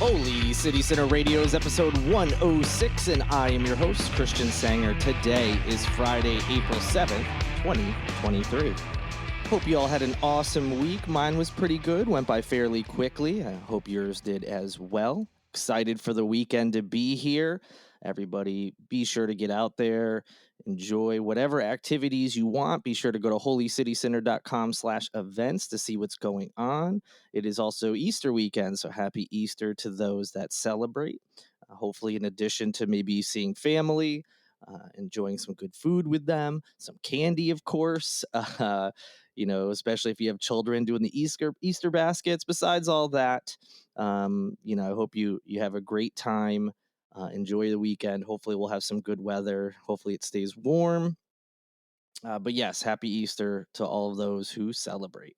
Holy City Center Radio's episode 106, and I am your host, Christian Sanger. Today is Friday, April 7th, 2023. Hope you all had an awesome week. Mine was pretty good, went by fairly quickly. I hope yours did as well. Excited for the weekend to be here. Everybody, be sure to get out there, enjoy whatever activities you want. Be sure to go to holycitycenter.com/events to see what's going on. It is also Easter weekend, so happy Easter to those that celebrate. Hopefully, in addition to maybe seeing family, enjoying some good food with them, some candy, of course. Especially if you have children doing the Easter baskets. Besides all that, I hope you have a great time. Enjoy the weekend. Hopefully, we'll have some good weather. Hopefully, it stays warm. But yes, happy Easter to all of those who celebrate.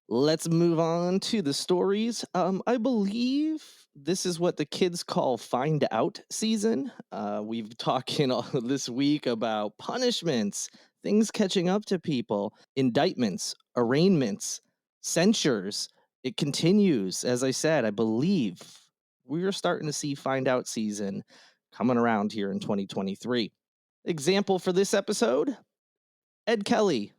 Let's move on to the stories. I believe this is what the kids call find out season. We've talking this week about punishments, things catching up to people, indictments, arraignments, censures. It continues. As I said, I believe we're starting to see find out season coming around here in 2023. Example for this episode, Ed Kelly,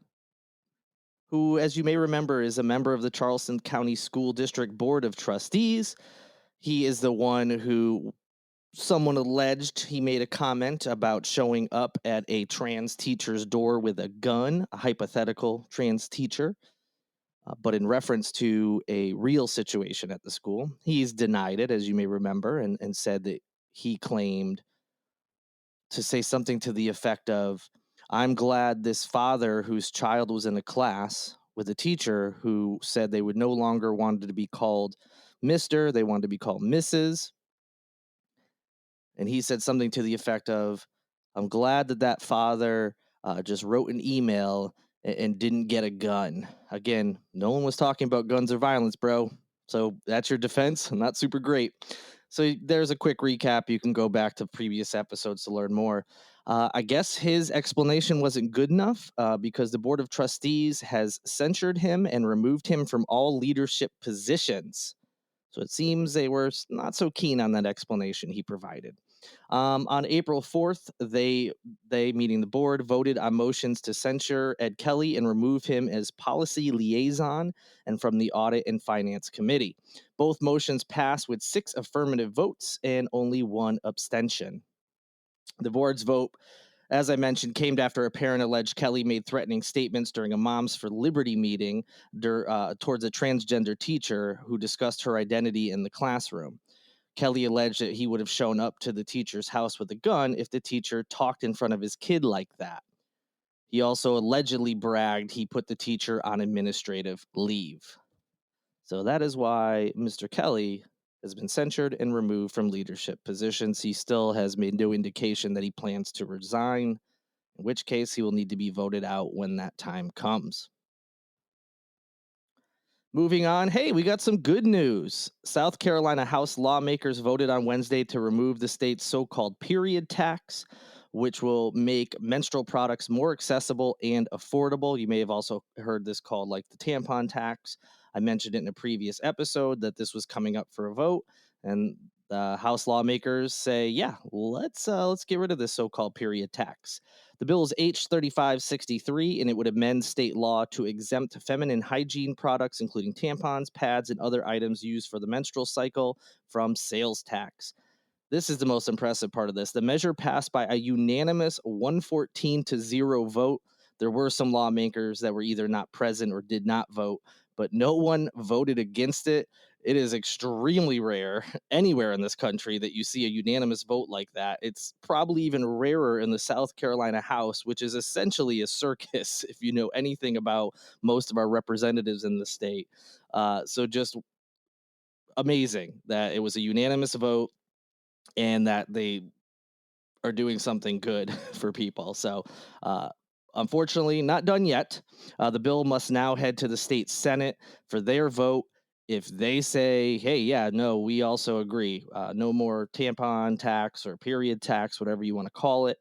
who, as you may remember, is a member of the Charleston County School District Board of Trustees. He is the one who someone alleged he made a comment about showing up at a trans teacher's door with a gun, a hypothetical trans teacher, but in reference to a real situation at the school. He's denied it, as you may remember, and said that he claimed to say something to the effect of, "I'm glad this father whose child was in a class with a teacher who said they would no longer wanted to be called Mr., they wanted to be called Mrs." And he said something to the effect of, "I'm glad that father just wrote an email and didn't get a gun." Again, no one was talking about guns or violence, bro. So that's your defense. Not super great. So there's a quick recap. You can go back to previous episodes to learn more. I guess his explanation wasn't good enough because the Board of Trustees has censured him and removed him from all leadership positions. So it seems they were not so keen on that explanation he provided. On April 4th, they, meaning the board, voted on motions to censure Ed Kelly and remove him as policy liaison and from the Audit and Finance Committee. Both motions passed with 6 affirmative votes and only 1 abstention. The board's vote, as I mentioned, came after a parent alleged Kelly made threatening statements during a Moms for Liberty meeting towards a transgender teacher who discussed her identity in the classroom. Kelly alleged that he would have shown up to the teacher's house with a gun if the teacher talked in front of his kid like that. He also allegedly bragged he put the teacher on administrative leave. So that is why Mr. Kelly has been censured and removed from leadership positions. He still has made no indication that he plans to resign, in which case he will need to be voted out when that time comes. Moving on, hey, we got some good news. South Carolina House lawmakers voted on Wednesday to remove the state's so-called period tax, which will make menstrual products more accessible and affordable. You may have also heard this called like the tampon tax. I mentioned it in a previous episode that this was coming up for a vote, and the House lawmakers say, yeah, let's get rid of this so-called period tax. The bill is H3563, and it would amend state law to exempt feminine hygiene products, including tampons, pads, and other items used for the menstrual cycle from sales tax. This is the most impressive part of this. The measure passed by a unanimous 114-0 vote. There were some lawmakers that were either not present or did not vote, but no one voted against it. It is extremely rare anywhere in this country that you see a unanimous vote like that. It's probably even rarer in the South Carolina House, which is essentially a circus if you know anything about most of our representatives in the state. So just amazing that it was a unanimous vote and that they are doing something good for people. So, unfortunately, not done yet. The bill must now head to the state Senate for their vote. If they say, hey, yeah, no, we also agree, no more tampon tax or period tax, whatever you want to call it,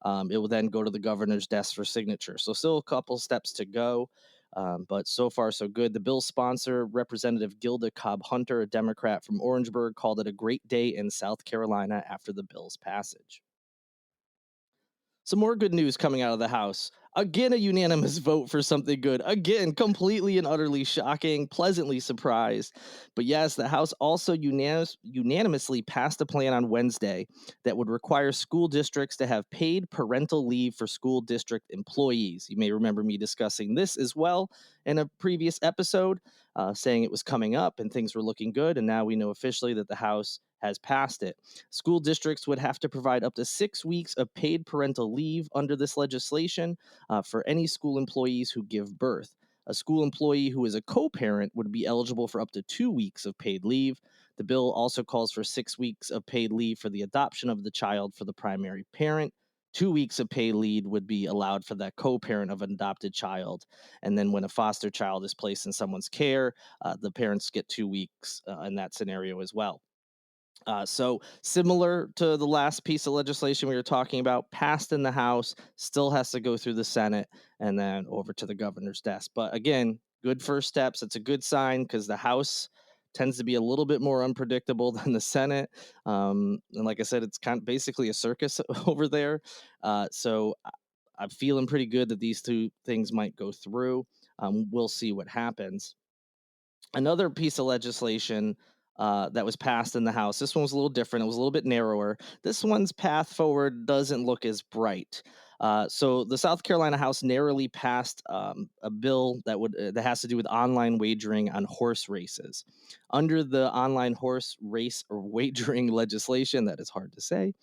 it will then go to the governor's desk for signature. So still a couple steps to go. But so far, so good. The bill's sponsor, Representative Gilda Cobb Hunter, a Democrat from Orangeburg, called it a great day in South Carolina after the bill's passage. Some more good news coming out of the House. Again, a unanimous vote for something good. Again, completely and utterly shocking, pleasantly surprised. But yes, the House also unanimously passed a plan on Wednesday that would require school districts to have paid parental leave for school district employees. You may remember me discussing this as well in a previous episode, saying it was coming up and things were looking good. And now we know officially that the House has passed it. School districts would have to provide up to 6 weeks of paid parental leave under this legislation for any school employees who give birth. A school employee who is a co parent would be eligible for up to 2 weeks of paid leave. The bill also calls for 6 weeks of paid leave for the adoption of the child for the primary parent. 2 weeks of paid leave would be allowed for that co parent of an adopted child. And then when a foster child is placed in someone's care, the parents get 2 weeks in that scenario as well. So similar to the last piece of legislation we were talking about, passed in the House, still has to go through the Senate and then over to the governor's desk. But again, good first steps. It's a good sign because the House tends to be a little bit more unpredictable than the Senate. And like I said, it's kind of basically a circus over there. I'm feeling pretty good that these two things might go through. We'll see what happens. Another piece of legislation that was passed in the House. This one was a little different. It was a little bit narrower. This one's path forward doesn't look as bright. So the South Carolina House narrowly passed a bill that has to do with online wagering on horse races. Under the online horse race or wagering legislation, that is hard to say,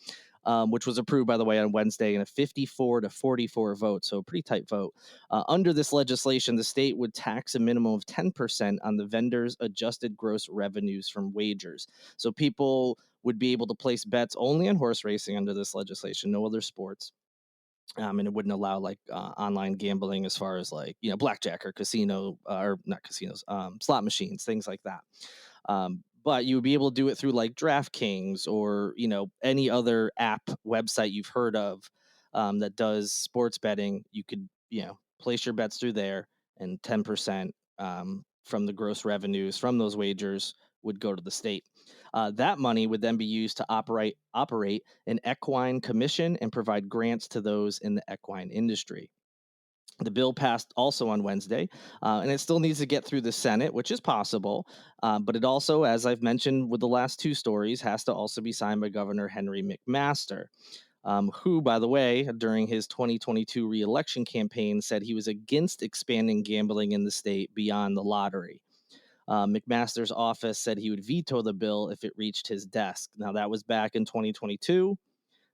which was approved, by the way, on Wednesday in a 54-44 vote, so a pretty tight vote. Under this legislation, the state would tax a minimum of 10% on the vendor's adjusted gross revenues from wagers. So people would be able to place bets only on horse racing under this legislation, no other sports. And it wouldn't allow like online gambling as far as like, blackjack or casino or not casinos, slot machines, things like that. But you would be able to do it through like DraftKings or any other app website you've heard of that does sports betting. You could place your bets through there, and 10% from the gross revenues from those wagers would go to the state. That money would then be used to operate an equine commission and provide grants to those in the equine industry. The bill passed also on Wednesday, and it still needs to get through the Senate, which is possible. But it also, as I've mentioned with the last two stories, has to also be signed by Governor Henry McMaster, who, by the way, during his 2022 reelection campaign, said he was against expanding gambling in the state beyond the lottery. McMaster's office said he would veto the bill if it reached his desk. Now, that was back in 2022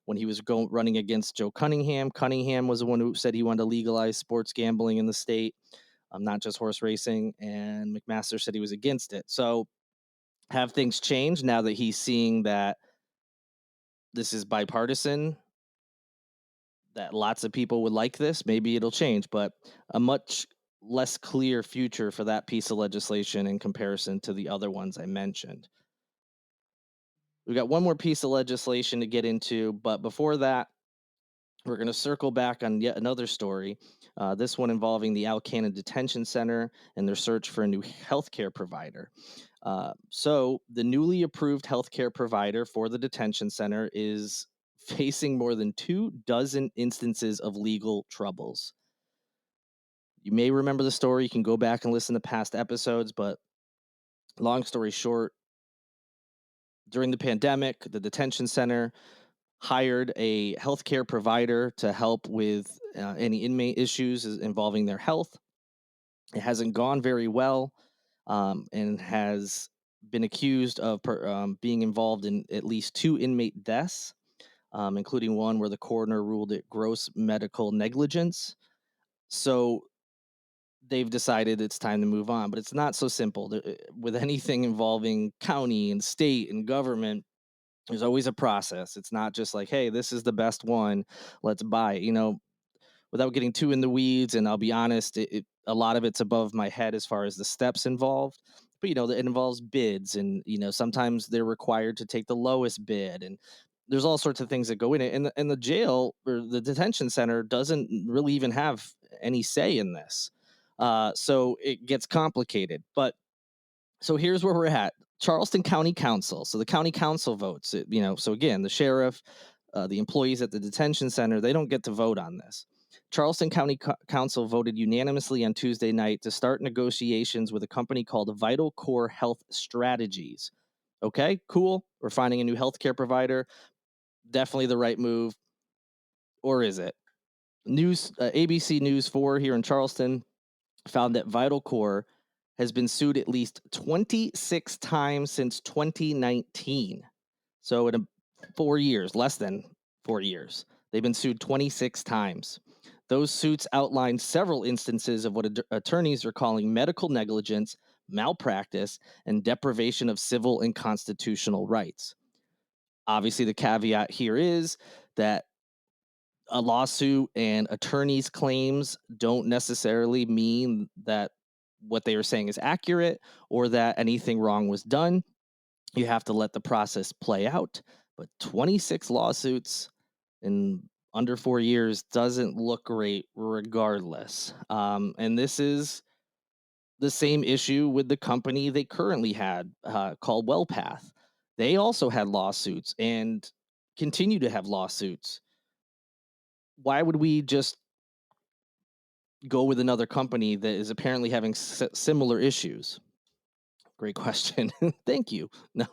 when he was running against Joe Cunningham. Cunningham was the one who said he wanted to legalize sports gambling in the state, not just horse racing. And McMaster said he was against it. So have things changed now that he's seeing that this is bipartisan, that lots of people would like this? Maybe it'll change, but a much less clear future for that piece of legislation in comparison to the other ones I mentioned. We've got one more piece of legislation to get into, but before that, we're going to circle back on yet another story, this one involving the Cannon Detention Center and their search for a new healthcare provider. So, the newly approved healthcare provider for the detention center is facing more than 24 instances of legal troubles. You may remember the story. You can go back and listen to past episodes, but long story short, during the pandemic, the detention center hired a healthcare provider to help with any inmate issues involving their health. It hasn't gone very well, and has been accused of being involved in at least two inmate deaths, including one where the coroner ruled it gross medical negligence. So they've decided it's time to move on, but it's not so simple. With anything involving county and state and government, there's always a process. It's not just like, hey, this is the best one, let's buy it. Without getting too in the weeds, and I'll be honest, a lot of it's above my head as far as the steps involved. But it involves bids, and sometimes they're required to take the lowest bid, and there's all sorts of things that go in it. And the jail or the detention center doesn't really even have any say in this. So it gets complicated. But so here's where we're at. Charleston County Council. So the county council votes. So again, the sheriff, the employees at the detention center, they don't get to vote on this. Charleston County Council voted unanimously on Tuesday night to start negotiations with a company called Vital Core Health Strategies. Okay, cool. We're finding a new healthcare provider. Definitely the right move. Or is it? ABC News 4 here in Charleston found that Vital Core has been sued at least 26 times since 2019. So in 4 years, less than 4 years, they've been sued 26 times. Those suits outline several instances of what attorneys are calling medical negligence, malpractice, and deprivation of civil and constitutional rights. Obviously, the caveat here is that a lawsuit and attorneys' claims don't necessarily mean that what they are saying is accurate or that anything wrong was done. You have to let the process play out. But 26 lawsuits in under 4 years doesn't look great, regardless. And this is the same issue with the company they currently had called WellPath. They also had lawsuits and continue to have lawsuits. Why would we just go with another company that is apparently having similar issues? Great question. Thank you. No.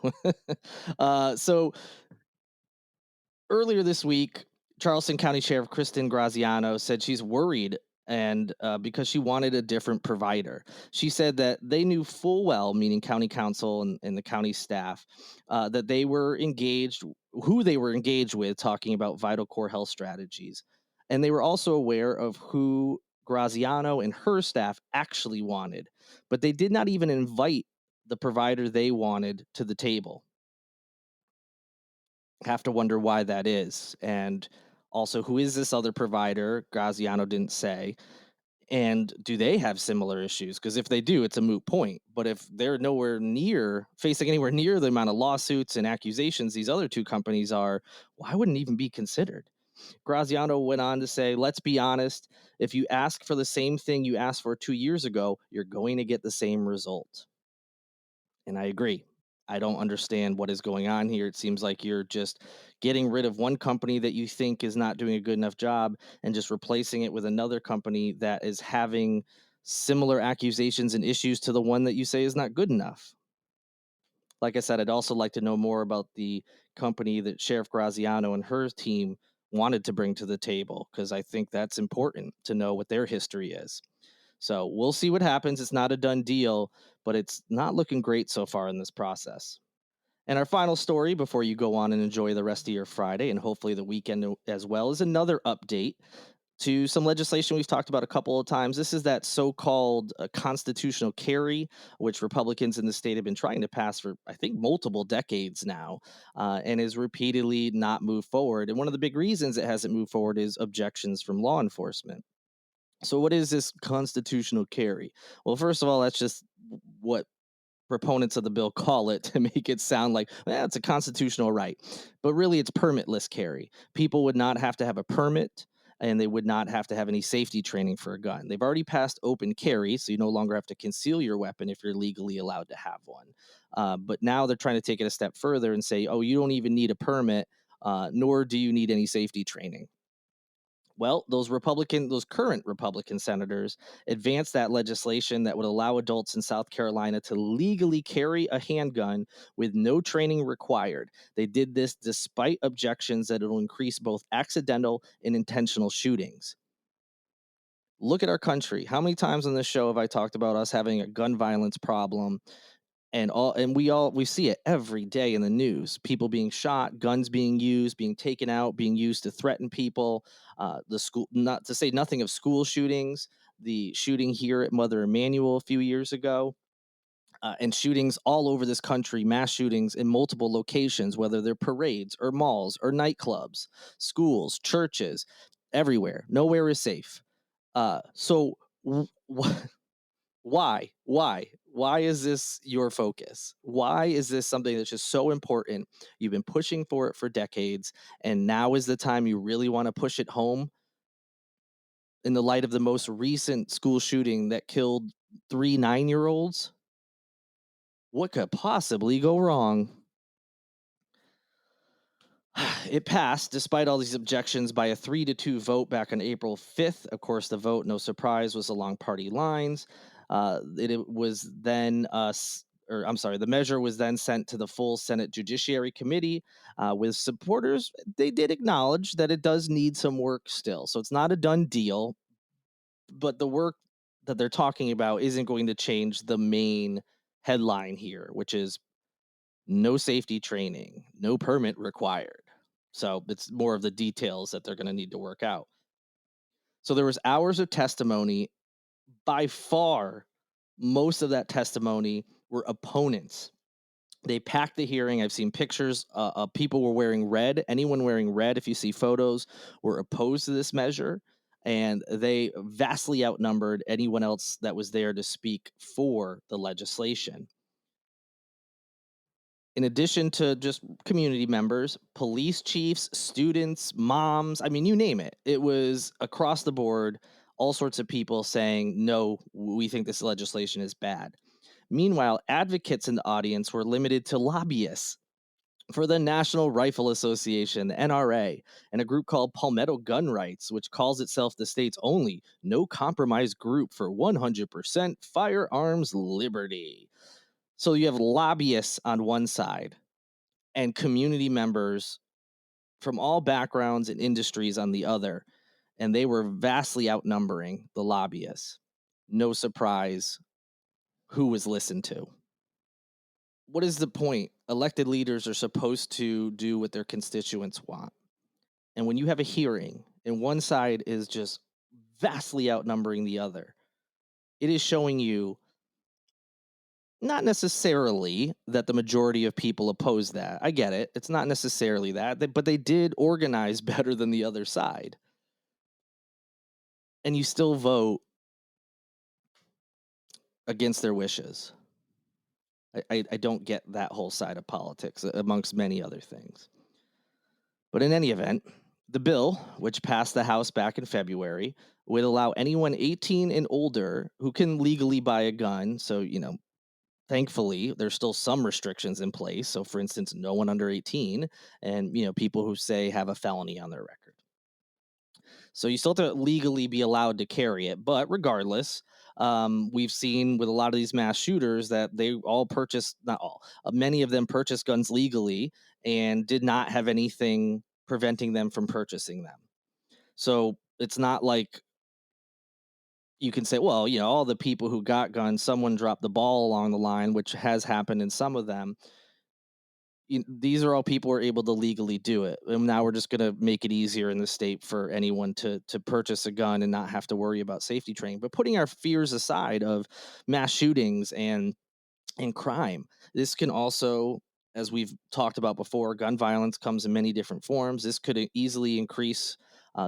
So earlier this week, Charleston County Sheriff Kristen Graziano said she's worried and because she wanted a different provider. She said that they knew full well, meaning county council and the county staff, that they were engaged, who they were engaged with, talking about Vital Core Health Strategies. And they were also aware of who Graziano and her staff actually wanted, but they did not even invite the provider they wanted to the table. Have to wonder why that is. And also, who is this other provider? Graziano didn't say. And do they have similar issues? Because if they do, it's a moot point. But if they're nowhere near facing anywhere near the amount of lawsuits and accusations these other two companies are, why wouldn't even be considered? Graziano went on to say, let's be honest, if you ask for the same thing you asked for 2 years ago, you're going to get the same result. And I agree. I don't understand what is going on here. It seems like you're just getting rid of one company that you think is not doing a good enough job and just replacing it with another company that is having similar accusations and issues to the one that you say is not good enough. Like I said, I'd also like to know more about the company that Sheriff Graziano and her team wanted to bring to the table, because I think that's important to know what their history is. So we'll see what happens. It's not a done deal, but it's not looking great so far in this process. And our final story before you go on and enjoy the rest of your Friday and hopefully the weekend as well is another update to some legislation we've talked about a couple of times. This is that so-called constitutional carry, which Republicans in the state have been trying to pass for, I think, multiple decades now, and is repeatedly not moved forward. And one of the big reasons it hasn't moved forward is objections from law enforcement. So, what is this constitutional carry? Well, first of all, that's just what proponents of the bill call it to make it sound like it's a constitutional right. But really, it's permitless carry. People would not have to have a permit and they would not have to have any safety training for a gun. They've already passed open carry, so you no longer have to conceal your weapon if you're legally allowed to have one. But now they're trying to take it a step further and say, oh, you don't even need a permit, nor do you need any safety training. Well, those current Republican senators advanced that legislation that would allow adults in South Carolina to legally carry a handgun with no training required. They did this despite objections that it'll increase both accidental and intentional shootings. Look at our country. How many times on this show have I talked about us having a gun violence problem? And we see it every day in the news, people being shot, guns being used, being taken out, being used to threaten people. The school, not to say nothing of school shootings, the shooting here at Mother Emanuel a few years ago, and shootings all over this country, mass shootings in multiple locations, whether they're parades or malls or nightclubs, schools, churches, everywhere. Nowhere is safe. So why? Why is this your focus? Why is this something that's just so important? You've been pushing for it for decades, and now is the time you really want to push it home. in the light of the most recent school shooting that killed 3 9-year-olds? What could possibly go wrong? It passed despite all these objections by a 3-2 vote back on April 5th. Of course, the vote, no surprise, was along party lines. It was then, or I'm sorry, the measure was then sent to the full Senate Judiciary Committee with supporters. They did acknowledge that it does need some work still. So it's not a done deal, but the work that they're talking about isn't going to change the main headline here, which is no safety training, no permit required. So it's more of the details that they're going to need to work out. So there was hours of testimony. By far, most of that testimony were opponents. They packed the hearing. I've seen pictures of people were wearing red. Anyone wearing red, if you see photos, were opposed to this measure. And they vastly outnumbered anyone else that was there to speak for the legislation. In addition to just community members, police chiefs, students, moms, I mean, you name it. It was across the board, all sorts of people saying, no, we think this legislation is bad. Meanwhile, advocates in the audience were limited to lobbyists for the National Rifle Association, the NRA, and a group called Palmetto Gun Rights, which calls itself the state's only no compromise group for 100% firearms liberty. So you have lobbyists on one side and community members from all backgrounds and industries on the other, and they were vastly outnumbering the lobbyists. No surprise who was listened to. What is the point? Elected leaders are supposed to do what their constituents want. And when you have a hearing and one side is just vastly outnumbering the other, it is showing you not necessarily that the majority of people oppose that. I get it. It's not necessarily that, but they did organize better than the other side. And you still vote against their wishes. I don't get that whole side of politics, amongst many other things. But in any event, the bill, which passed the House back in February, would allow anyone 18 and older who can legally buy a gun. So, thankfully, there's still some restrictions in place. So, for instance, no one under 18 and, people who say have a felony on their record. So you still have to legally be allowed to carry it. But regardless, we've seen with a lot of these mass shooters that they all purchased, not all, many of them purchased guns legally and did not have anything preventing them from purchasing them. So it's not like you can say, well, all the people who got guns, someone dropped the ball along the line, which has happened in some of them. These are all people who are able to legally do it. And now we're just going to make it easier in the state for anyone to purchase a gun and not have to worry about safety training. But putting our fears aside of mass shootings and crime, this can also, as we've talked about before, gun violence comes in many different forms. This could easily increase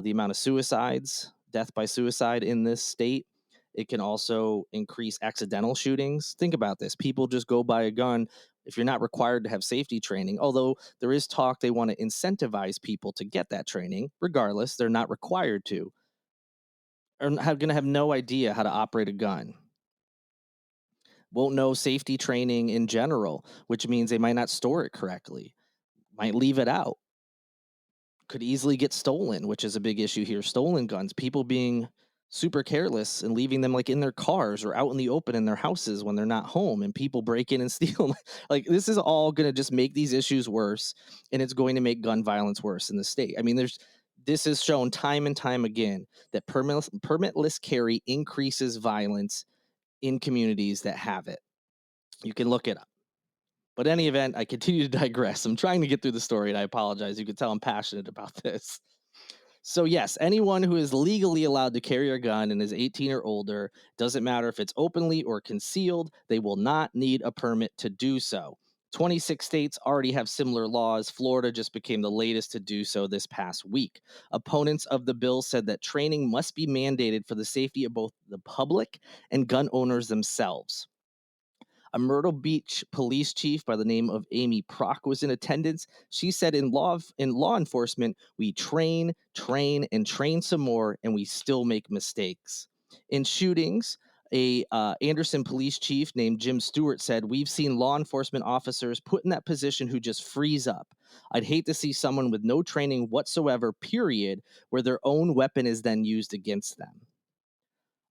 the amount of suicides, death by suicide in this state. It can also increase accidental shootings. Think about this. People just go buy a gun if you're not required to have safety training, although there is talk they want to incentivize people to get that training. Regardless, they're not required to, or going to have no idea how to operate a gun. Won't know safety training in general, which means they might not store it correctly, might leave it out, could easily get stolen, which is a big issue here. Stolen guns, people being super careless and leaving them like in their cars or out in the open in their houses when they're not home, and people break in and steal. Like, this is all going to just make these issues worse, and it's going to make gun violence worse in the state. I mean, this is shown time and time again that permitless carry increases violence in communities that have it. You can look it up. But in any event, I continue to digress. I'm trying to get through the story, and I apologize. You can tell I'm passionate about this. So yes, anyone who is legally allowed to carry a gun and is 18 or older, doesn't matter if it's openly or concealed, they will not need a permit to do so. 26 states already have similar laws. Florida just became the latest to do so this past week. Opponents of the bill said that training must be mandated for the safety of both the public and gun owners themselves. A Myrtle Beach police chief by the name of Amy Prock was in attendance. She said, in law enforcement, we and train some more, and we still make mistakes. In shootings, a Anderson police chief named Jim Stewart said, we've seen law enforcement officers put in that position who just freeze up. I'd hate to see someone with no training whatsoever, period, where their own weapon is then used against them.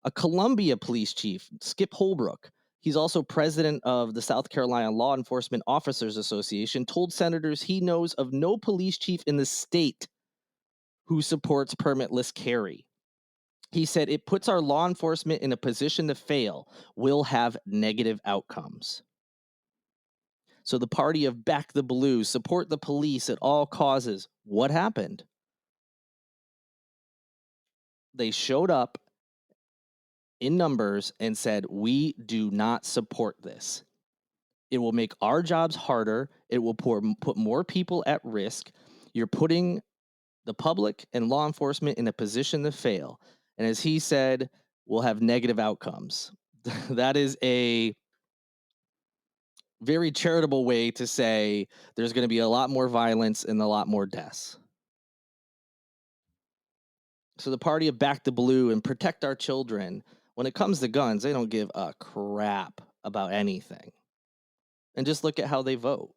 A Columbia police chief, Skip Holbrook, he's also president of the South Carolina Law Enforcement Officers Association, told senators he knows of no police chief in the state who supports permitless carry. He said, it puts our law enforcement in a position to fail. We'll have negative outcomes. So the party of Back the Blue, support the police at all causes. What happened? They showed up in numbers and said, we do not support this. It will make our jobs harder. It will put more people at risk. You're putting the public and law enforcement in a position to fail. And as he said, we'll have negative outcomes. That is a very charitable way to say there's going to be a lot more violence and a lot more deaths. So the party of Back the Blue and protect our children, when it comes to guns, they don't give a crap about anything. And just look at how they vote.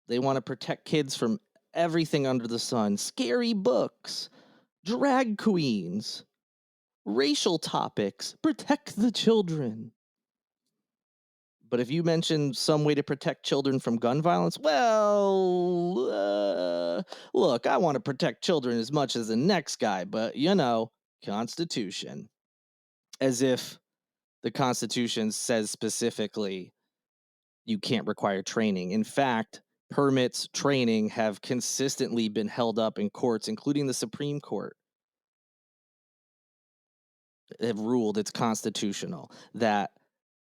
They want to protect kids from everything under the sun. Scary books, drag queens, racial topics. Protect the children. But if you mention some way to protect children from gun violence, well, look, I want to protect children as much as the next guy, but Constitution. As if the Constitution says specifically you can't require training. In fact, permits, training have consistently been held up in courts, including the Supreme Court, have ruled it's constitutional, that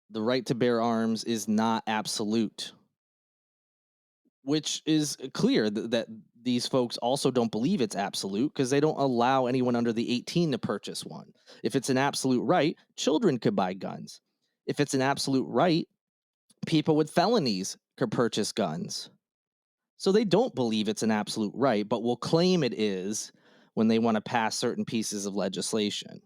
the right to bear arms is not absolute, which is clear that these folks also don't believe it's absolute because they don't allow anyone under the 18 to purchase one. If it's an absolute right, children could buy guns. If it's an absolute right, people with felonies could purchase guns. So they don't believe it's an absolute right, but will claim it is when they want to pass certain pieces of legislation.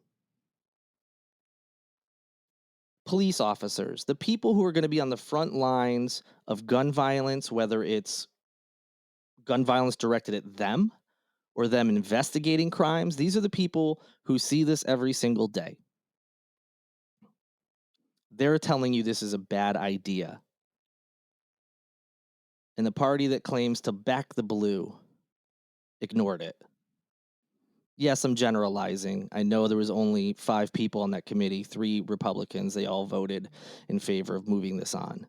Police officers, the people who are going to be on the front lines of gun violence, whether it's gun violence directed at them or them investigating crimes, these are the people who see this every single day. They're telling you this is a bad idea. And the party that claims to back the blue ignored it. Yes, I'm generalizing. I know there was only 5 people on that committee, 3 Republicans. They all voted in favor of moving this on.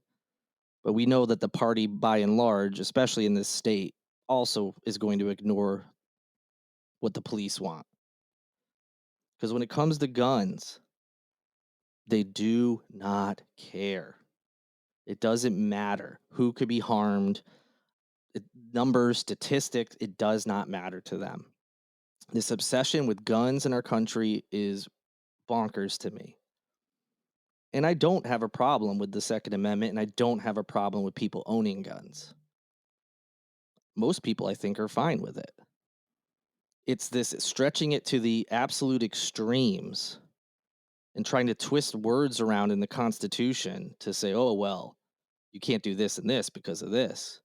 But we know that the party, by and large, especially in this state, also is going to ignore what the police want. Because when it comes to guns, they do not care. It doesn't matter who could be harmed. Numbers, statistics, it does not matter to them. This obsession with guns in our country is bonkers to me. And I don't have a problem with the Second Amendment, and I don't have a problem with people owning guns. Most people, I think, are fine with it. It's this stretching it to the absolute extremes and trying to twist words around in the Constitution to say, oh, well, you can't do this and this because of this.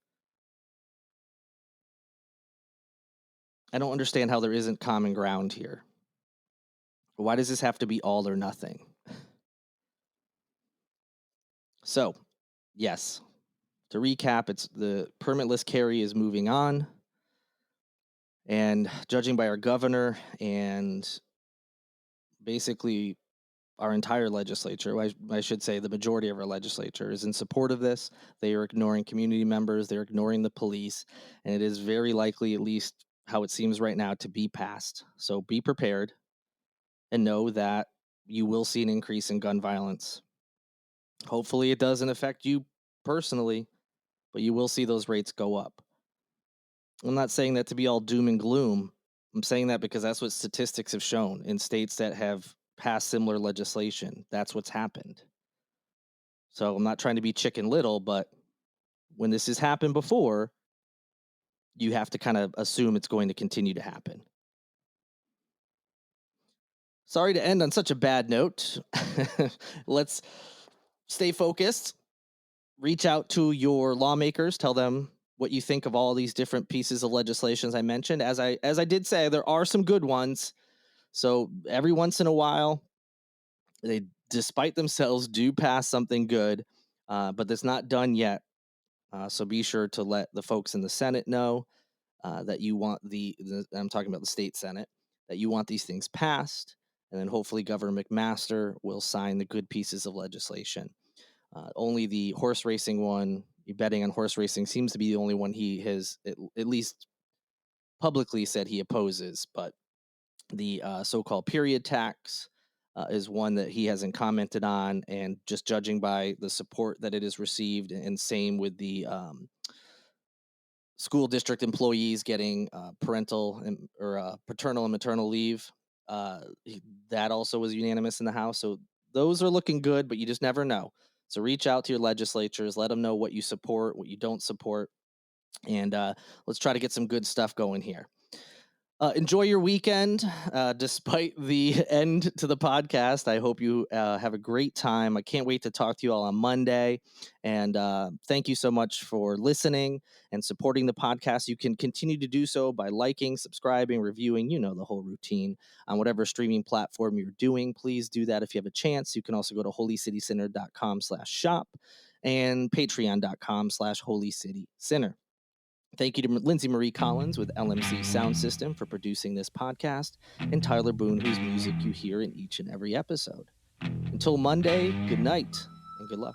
I don't understand how there isn't common ground here. Why does this have to be all or nothing? So, yes, to recap, it's the permitless carry is moving on. And judging by our governor and basically our entire legislature, I should say the majority of our legislature is in support of this. They are ignoring community members, they're ignoring the police, and it is very likely, at least how it seems right now, to be passed. So be prepared and know that you will see an increase in gun violence. Hopefully it doesn't affect you personally, but you will see those rates go up. I'm not saying that to be all doom and gloom. I'm saying that because that's what statistics have shown in states that have passed similar legislation. That's what's happened. So I'm not trying to be Chicken Little, but when this has happened before, you have to kind of assume it's going to continue to happen. Sorry to end on such a bad note. Let's stay focused. Reach out to your lawmakers. Tell them what you think of all these different pieces of legislation I mentioned. As I did say, there are some good ones. So every once in a while, they, despite themselves, do pass something good, but that's not done yet. So be sure to let the folks in the Senate know that you want I'm talking about the state Senate, that you want these things passed. And then hopefully Governor McMaster will sign the good pieces of legislation. Only the horse racing one, betting on horse racing, seems to be the only one he has at least publicly said he opposes. But the so-called period tax is one that he hasn't commented on, and just judging by the support that it has received, and same with the school district employees getting parental or paternal and maternal leave. That also was unanimous in the House. So those are looking good, but you just never know. So reach out to your legislatures, let them know what you support, what you don't support, and let's try to get some good stuff going here. Enjoy your weekend. Despite the end to the podcast, I hope you have a great time. I can't wait to talk to you all on Monday. And thank you so much for listening and supporting the podcast. You can continue to do so by liking, subscribing, reviewing, the whole routine on whatever streaming platform you're doing. Please do that if you have a chance. You can also go to holycitycenter.com/shop and patreon.com/holycitycenter. Thank you to Lindsay Marie Collins with LMC Sound System for producing this podcast, and Tyler Boone, whose music you hear in each and every episode. Until Monday, good night and good luck.